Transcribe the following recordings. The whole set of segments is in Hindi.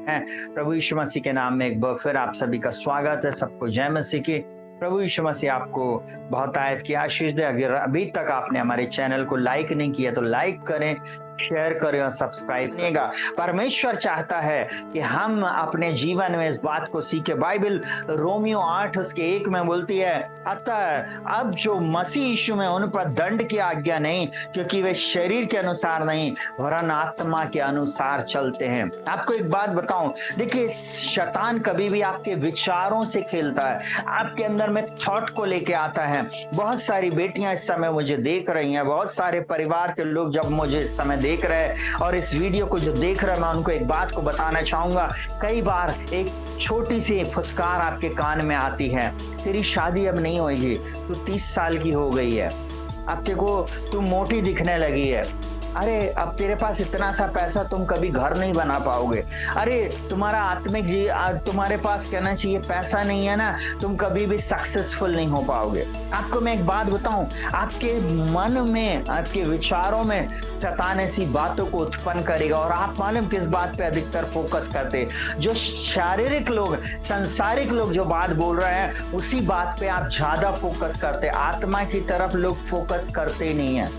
हैं। प्रभु यीशु मसीह के नाम में एक बार फिर आप सभी का स्वागत है। सबको जय मसीह की। प्रभु यीशु मसीह आपको बहुत आयत की आशीष दे। अगर अभी तक आपने हमारे चैनल को लाइक नहीं किया तो लाइक करें, शेयर करें और सब्सक्राइब करेगा। परमेश्वर चाहता है कि हम अपने जीवन में इस बात को सीखे। बाइबल रोमियो 8 उसके 1 में बोलती है, अतः अब जो मसीह यीशु में उन पर दंड की आज्ञा नहीं, क्योंकि वे शरीर के अनुसार नहीं वरन आत्मा के अनुसार चलते हैं। आपको एक बात बताऊं, देखिए शैतान कभी भी आपके विचारों से खेलता है, आपके अंदर में थॉट को लेके आता है। बहुत सारी बेटियां इस समय मुझे देख रही हैं, बहुत सारे परिवार के लोग जब मुझे इस समय देख रहे हैं और इस वीडियो को जो देख रहे हैं, मैं उनको एक बात को बताना चाहूंगा। कई बार एक छोटी सी फुसकार आपके कान में आती है, तेरी शादी अब नहीं होगी, तू 30 साल की हो गई है, अब देखो तू मोटी दिखने लगी है, अरे अब तेरे पास इतना सा पैसा तुम कभी घर नहीं बना पाओगे, अरे तुम्हारा आत्मिक तुम्हारे पास कहना चाहिए पैसा नहीं है ना, तुम कभी भी सक्सेसफुल नहीं हो पाओगे। आपको मैं एक बात बताऊं, आपके मन में, आपके विचारों में शैतान ऐसी बातों को उत्पन्न करेगा। और आप मालूम किस बात पे अधिकतर फोकस करते, जो शारीरिक लोग, संसारिक लोग जो बात बोल रहे हैं उसी बात पे आप ज्यादा फोकस करते, आत्मा की तरफ लोग फोकस करते नहीं है।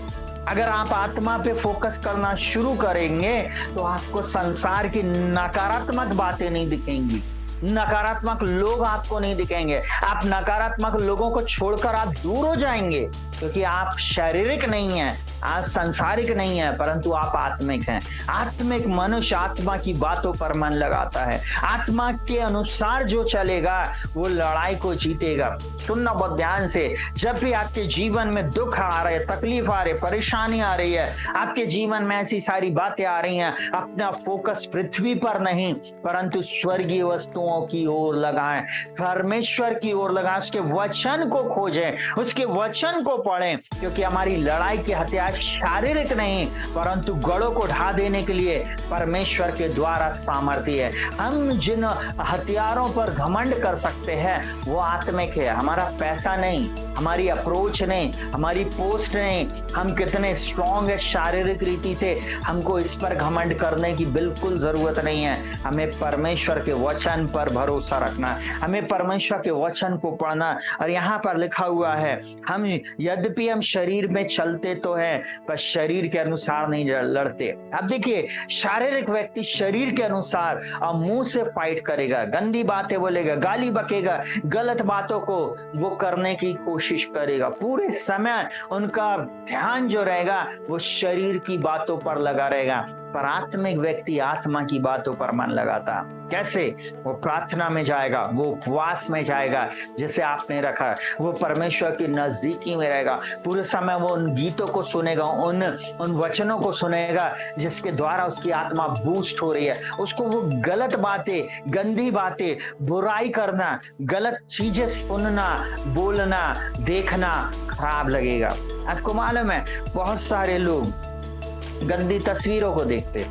अगर आप आत्मा पे फोकस करना शुरू करेंगे तो आपको संसार की नकारात्मक बातें नहीं दिखेंगी, नकारात्मक लोग आपको नहीं दिखेंगे। आप नकारात्मक लोगों को छोड़कर आप दूर हो जाएंगे, क्योंकि आप शारीरिक नहीं हैं, आप संसारिक नहीं है, परंतु आप आत्मिक हैं। आत्मिक मनुष्य आत्मा की बातों पर मन लगाता है, आत्मा के अनुसार जो चलेगा वो लड़ाई को जीतेगा। सुनना बहुत ध्यान से, जब भी आपके जीवन में दुख आ रहे, तकलीफ आ रही, परेशानी आ रही है, आपके जीवन में ऐसी सारी बातें आ रही हैं, अपना फोकस पृथ्वी पर नहीं परंतु स्वर्गीय वस्तुओं की ओर लगाएं, परमेश्वर की ओर लगाएं, उसके वचन को खोजें, उसके वचन को पढ़ें, क्योंकि हमारी लड़ाई के हथियार शारीरिक नहीं परंतु गढ़ों को ढा देने के लिए परमेश्वर के द्वारा सामर्थ्य है। हम जिन हथियारों पर घमंड कर सकते हैं वो आत्मिक है, हमारा पैसा नहीं, हमारी अप्रोच नहीं, हमारी पोस्ट नहीं, हम कितने स्ट्रांग है शारीरिक रीति से, हमको इस पर घमंड करने की बिल्कुल जरूरत नहीं है। हमें परमेश्वर के वचन पर भरोसा रखना, हमें परमेश्वर के वचन को पढ़ना। और यहाँ पर लिखा हुआ है, हम यद्यपि हम शरीर में चलते तो है पर शरीर के अनुसार नहीं लड़ते। अब देखिए शारीरिक व्यक्ति शरीर के अनुसार और मुंह से फाइट करेगा, गंदी बातें बोलेगा, गाली बकेगा, गलत बातों को वो करने की कोशिश करेगा, पूरे समय उनका ध्यान जो रहेगा वो शरीर की बातों पर लगा रहेगा। पर आत्मिक व्यक्ति आत्मा की बातों पर मन लगाता। कैसे? वो प्रार्थना में जाएगा, वो उपवास में जाएगा जिसे आपने रखा, वो परमेश्वर की नजदीकी में रहेगा, पूरे समय वो उन गीतों को सुनेगा, उन वचनों को सुनेगा जिसके द्वारा उसकी आत्मा बूस्ट हो रही है। उसको वो गलत बातें, गंदी बातें, बुराई करना, गलत चीजें सुनना, बोलना, देखना खराब लगेगा। आपको मालूम है बहुत सारे लोग गंदी तस्वीरों को देखते,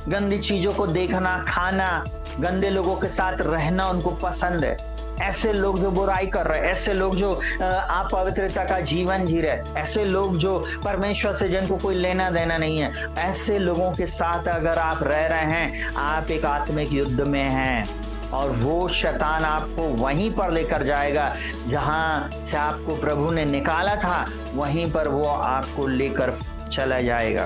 गंदी चीजों को देखना, खाना, गंदे लोगों के साथ रहना उनको पसंद है। ऐसे लोग जो बुराई कर रहे, ऐसे लोग जो अपवित्रता का जीवन जी रहे, ऐसे लोग जो परमेश्वर से जिनको कोई लेना देना नहीं है, ऐसे लोगों के साथ अगर आप रह रहे हैं, आप एक आत्मिक युद्ध में हैं। और वो शैतान आपको वहीं पर लेकर जाएगा जहां से आपको प्रभु ने निकाला था, वहीं पर वो आपको लेकर चला जाएगा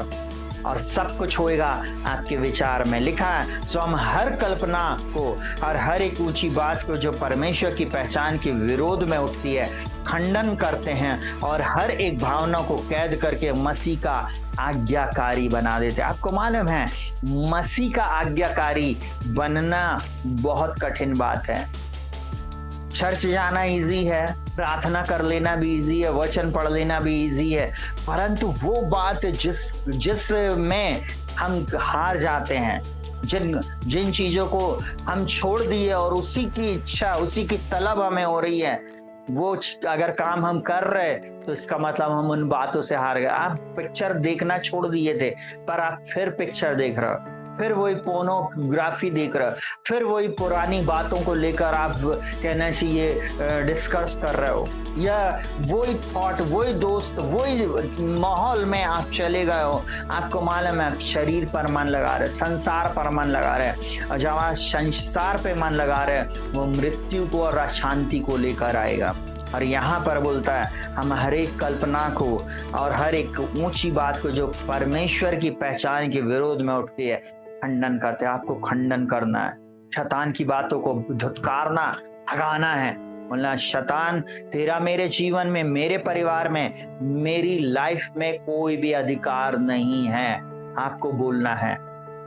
और सब कुछ होएगा आपके विचार में। लिखा है, सो हम हर कल्पना को और हर एक ऊंची बात को जो परमेश्वर की पहचान के विरोध में उठती है खंडन करते हैं और हर एक भावना को कैद करके मसीह का आज्ञाकारी बना देते हैं। आपको मालूम है मसीह का आज्ञाकारी बनना बहुत कठिन बात है। चर्च जाना इजी है, प्रार्थना कर लेना भी इजी है, वचन पढ़ लेना भी इजी है, परंतु वो बात जिसमें हम हार जाते हैं, जिन चीजों को हम छोड़ दिए और उसी की इच्छा, उसी की तलब हमें हो रही है, वो अगर काम हम कर रहे तो इसका मतलब हम उन बातों से हार गए। आप पिक्चर देखना छोड़ दिए थे पर आप फिर पिक्चर देख रहे हो, फिर वही पोर्नोग्राफी देख रहे हो, फिर वही पुरानी बातों को लेकर आप कहना चाहिए डिस्कस कर रहे हो, या वही थॉट, वही दोस्त, वही माहौल में आप चले गए हो। आपको मालूम है आप शरीर पर मन लगा रहे, संसार पर मन लगा रहे, और जब आप संसार पे मन लगा रहे वो मृत्यु को और अशांति को लेकर आएगा। और यहाँ पर बोलता है हम हर एक कल्पना को और हर एक ऊंची बात को जो परमेश्वर की पहचान के विरोध में उठती है खंडन करते हैं। आपको खंडन करना है, शैतान की बातों को धुतकारना, भगाना है, बोलना शैतान तेरा मेरे जीवन में, मेरे परिवार में, मेरी लाइफ में कोई भी अधिकार नहीं है। आपको बोलना है।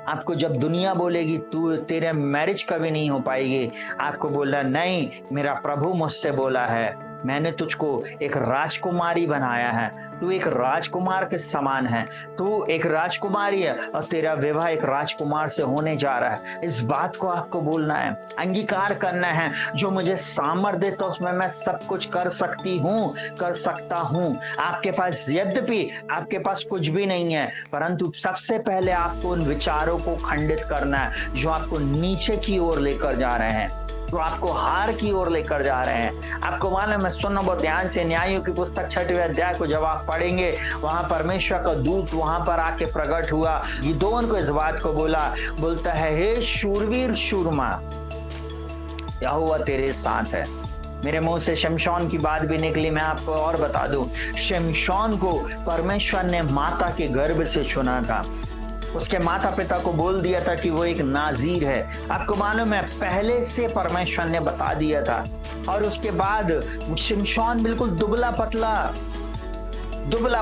आपको जब दुनिया बोलेगी तू तेरे मैरिज कभी नहीं हो पाएगी, आपको बोलना नहीं, मेरा प्रभु मुझसे बोला है, मैंने तुझको एक राजकुमारी बनाया है, तू एक राजकुमार के समान है, तू एक राजकुमारी है और तेरा विवाह एक राजकुमार से होने जा रहा है। इस बात को आपको बोलना है, अंगीकार करना है। जो मुझे सामर्थ्य देता उसमें मैं सब कुछ कर सकती हूँ, कर सकता हूँ। आपके पास यद्यपि आपके पास कुछ भी नहीं है, परंतु सबसे पहले आपको उन विचारों को खंडित करना है जो आपको नीचे की ओर लेकर जा रहे हैं, तो आपको हार की ओर लेकर जा रहे हैं। आपको मालूम है, सुनो बहुत ध्यान से, न्यायों की पुस्तक 6वें अध्याय को जब आप पढ़ेंगे, वहां परमेश्वर का दूत वहां पर आके प्रकट हुआ, गिदोन को इस बात को बोलता है, हे शूरवीर शूरमा, यहोवा तेरे साथ है। मेरे मुंह से शिमशोन की बात भी निकली। मैं आपको और बता दूं, शिमशोन को परमेश्वर ने माता के गर्भ से चुना था। उसके माता पिता को बोल दिया था कि वो एक नाजीर है। आपको मालूम है, पहले से परमेश्वर ने बता दिया था। और उसके बाद शिमशोन बिल्कुल दुबला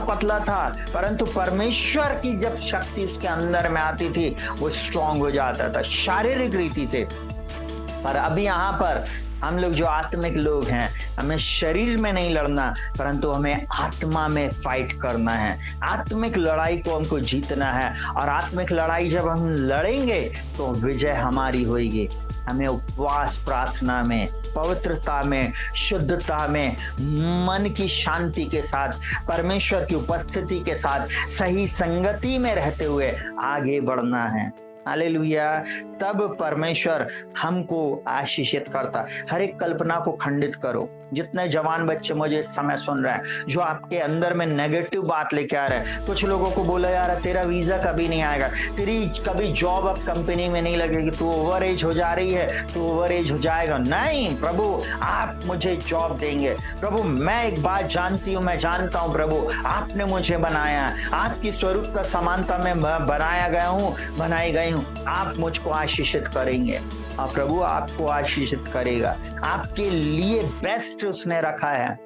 पतला था, परंतु परमेश्वर की जब शक्ति उसके अंदर में आती थी वो स्ट्रांग हो जाता था शारीरिक रीति से। पर अभी यहाँ पर हम लोग जो आत्मिक लोग हैं, हमें शरीर में नहीं लड़ना, परंतु हमें आत्मा में फाइट करना है। आत्मिक लड़ाई को हमको जीतना है, और आत्मिक लड़ाई जब हम लड़ेंगे तो विजय हमारी होगी। हमें उपवास, प्रार्थना में, पवित्रता में, शुद्धता में, मन की शांति के साथ, परमेश्वर की उपस्थिति के साथ, सही संगति में रहते हुए आगे बढ़ना है। हालेलुया। तब परमेश्वर हमको आशीषित करता। हर एक कल्पना को खंडित करो। जितने जवान बच्चे मुझे इस समय सुन रहे हैं, जो आपके अंदर में नेगेटिव बात लेके आ रहे हैं, कुछ लोगों को बोला यार तेरा वीजा कभी नहीं आएगा, तेरी कभी जॉब अब कंपनी में नहीं लगेगी, तू ओवर एज हो जा रही है, तू ओवर एज हो जाएगा। नहीं प्रभु, आप मुझे जॉब देंगे। प्रभु मैं एक बात जानती हूँ, मैं जानता हूँ प्रभु, आपने मुझे बनाया, आपकी स्वरूप का समानता में बनाया गया हूँ, बनाई गई हूँ। आप मुझको आशीषित करेंगे और प्रभु आपको आशीषित करेगा। आपके लिए बेस्ट उसने रखा है।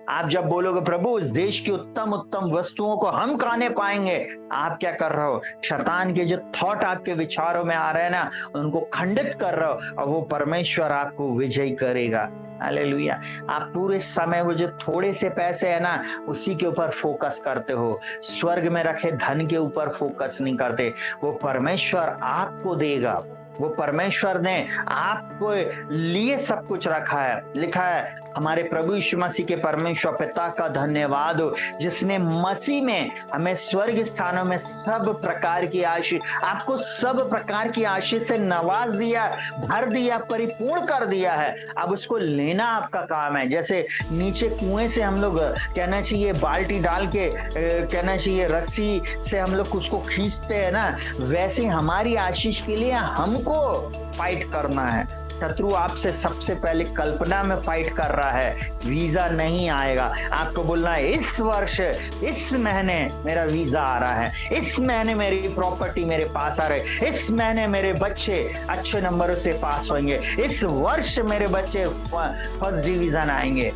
आप जब बोलोगे प्रभु इस देश की उत्तम उत्तम वस्तुओं को हम खाने पाएंगे, आप क्या कर रहे हो? शैतान के जो थॉट आपके विचारों में आ रहे हैं ना, उनको खंडित कर रहे हो, और वो परमेश्वर आपको विजयी करेगा। हालेलुया। आप पूरे समय वो जो थोड़े से पैसे है ना, उसी के ऊपर फोकस करते हो, स्वर्ग में रखे धन के ऊपर फोकस नहीं करते। वो परमेश्वर आपको देगा, वो परमेश्वर ने आपको लिए सब कुछ रखा है। लिखा है हमारे प्रभु यीशु मसीह के परमेश्वर पिता का धन्यवाद हो, जिसने मसीह में हमें स्वर्ग स्थानों में सब प्रकार की आशीष, आपको सब प्रकार की आशीष से नवाज दिया, भर दिया, परिपूर्ण कर दिया है। अब उसको लेना आपका काम है। जैसे नीचे कुएं से हम लोग कहना चाहिए बाल्टी डाल के कहना चाहिए रस्सी से हम लोग उसको खींचते हैं ना, वैसे हमारी आशीष के लिए हमको फाइट करना है। शत्रु आपसे सबसे पहले कल्पना में फाइट कर रहा है, वीजा नहीं आएगा। आपको बोलना है इस वर्ष, इस महीने मेरा वीजा आ रहा है, इस महीने मेरी प्रॉपर्टी मेरे पास आ रही है, इस महीने मेरे बच्चे अच्छे नंबरों से पास होंगे, इस वर्ष मेरे बच्चे फर्स्ट डिवीजन आएंगे।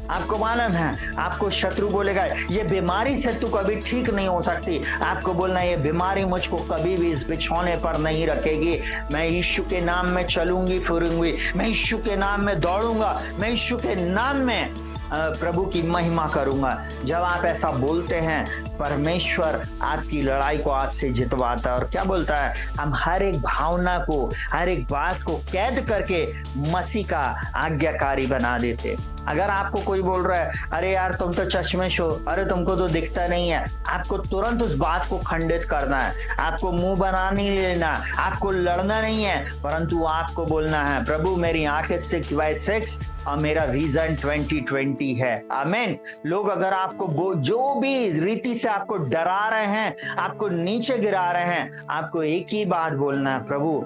आपको मालूम है, आपको शत्रु बोलेगा ये बीमारी से तू कभी ठीक नहीं हो सकती। आपको बोलना ये बीमारी मुझको कभी भी इस बिछौने पर नहीं रखेगी। मैं यीशु के नाम में चलूंगी फिरूंगी, मैं यीशु के नाम में दौड़ूंगा, मैं यीशु के नाम में प्रभु की महिमा करूंगा। जब आप ऐसा बोलते हैं, परमेश्वर आपकी लड़ाई को आपसे जितवाता है। और क्या बोलता है? हम हर एक भावना को, हर एक बात को कैद करके मसीह का आज्ञाकारी बना देते। अगर आपको कोई बोल रहा है, अरे यार तुम तो चश्मिश हो, अरे तुमको तो दिखता नहीं है, आपको तुरंत उस बात को खंडित करना है। आपको मुंह बना नहीं लेना, आपको लड़ना नहीं है, परंतु आपको बोलना है, प्रभु मेरी आंखें 6/6 और मेरा विजन 2020 है। आमीन। लोग अगर आपको जो भी रीति से आपको डरा रहे हैं, आपको नीचे गिरा रहे हैं, आपको एक ही बात बोलना है, प्रभु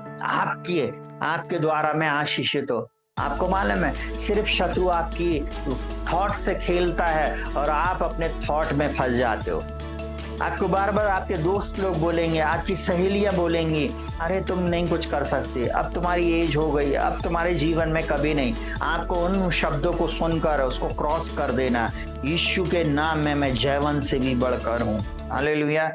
आपके द्वारा मैं आशीषित हो। आपको मालूम है, सिर्फ शत्रु आपकी थॉट से खेलता है और आप अपने थॉट में फंस जाते हो। आपको बार बार आपके दोस्त लोग बोलेंगे, आपकी सहेलियां बोलेंगी, अरे तुम नहीं कुछ कर सकते, अब तुम्हारी एज हो गई, अब तुम्हारे जीवन में कभी नहीं। आपको उन शब्दों को सुनकर उसको क्रॉस कर देना। यीशु के नाम में मैं जयवंत से भी बढ़कर हूँ। हालेलुया।